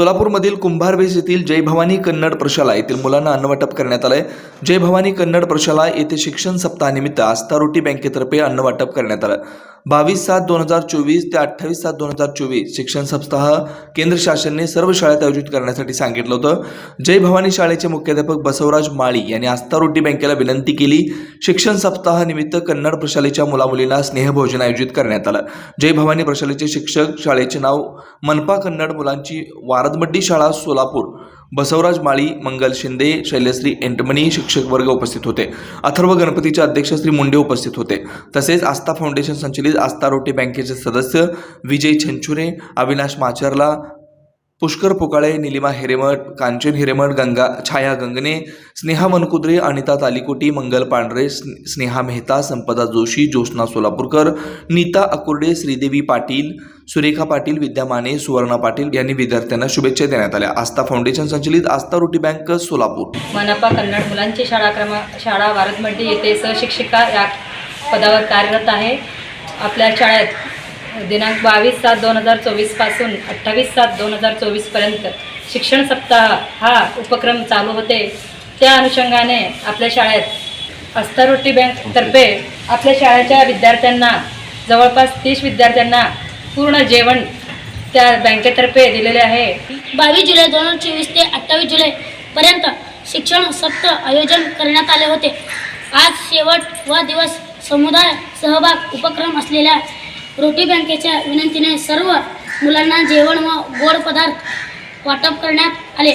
सोलापूरमधील कुंभारवेस येथील जय भवानी कन्नड प्रशाला येथील मुलांना अन्नवाटप करण्यात आलंय। जय भवानी कन्नड प्रशाला येथे शिक्षण सप्ताहानिमित्त आस्था रोटी बँकेतर्फे अन्नवाटप करण्यात आलं। 22/7/2024 ते 28/7/2024 शिक्षण सप्ताह केंद्र शासनाने सर्व शाळेत आयोजित करण्यासाठी सांगितलं होतं। जय भवानी शाळेचे मुख्याध्यापक बसवराज माळी यांनी आस्था रोटी बँकेला विनंती केली। शिक्षण सप्ताहानिमित्त कन्नड प्रशालेच्या मुलामुलींना स्नेहभोजन आयोजित करण्यात आलं। जय भवानी प्रशालेचे शिक्षक शाळेचे नाव मनपा कन्नड मुलांची वारदमड्डी शाळा सोलापूर, बसवराज माळी, मंगल शिंदे, शैलश्री एंटमणी शिक्षक वर्ग उपस्थित होते। अथर्व गणपतीचे अध्यक्ष श्री मुंडे उपस्थित होते। तसेच आस्था फाउंडेशन संचलित आस्था रोटी बँकेचे सदस्य विजय छंचुरे, अविनाश माचरला, पुष्कर पोकाळे, निलिमा हिरेमठ, कांचन हिरेमठ, गंगा छाया गंगणे, स्नेहा मनकुद्रे, अनिता तालिकोटी, मंगल पांढरे, स्नेहा मेहता, संपदा जोशी, ज्योत्स्ना सोलापूरकर, नीता अकुर्डे, श्रीदेवी पाटील, सुरेखा पाटील, विद्या माने, सुवर्णा पाटील यांनी विद्यार्थ्यांना शुभेच्छा देण्यात आल्या। आस्था फाउंडेशन संचलित आस्था रोटी बँक सोलापूर। मनपा कन्नड मुलांची शाळा वारदमड्डी येथे सहशिक्षिका या पदावर कार्यरत आहे। आपल्या शाळेत दिनांक 22/7/2024 पासून 28/7/2024 पर्यंत शिक्षण सप्ताह हा उपक्रम चालू होते। त्या अनुषंगाने आपल्या शाळेत आस्था रोटी बँक तर्फे आपल्या शाळेच्या विद्यार्थ्यांना जवळपास 30 विद्यार्थ्यांना पूर्ण जेवण त्या बँकेतर्फे दिलेले आहे। 22 जुलै 2024 ते 28 जुलै पर्यंत शिक्षण सप्ताह आयोजन करण्यात आले होते। आज शेवटवा दिवस समुदाय सहभाग उपक्रम असलेल्या रोटी बँकेच्या विनंतीने सर्व मुलांना जेवण व गोड पदार्थ वाटप करण्यात आले।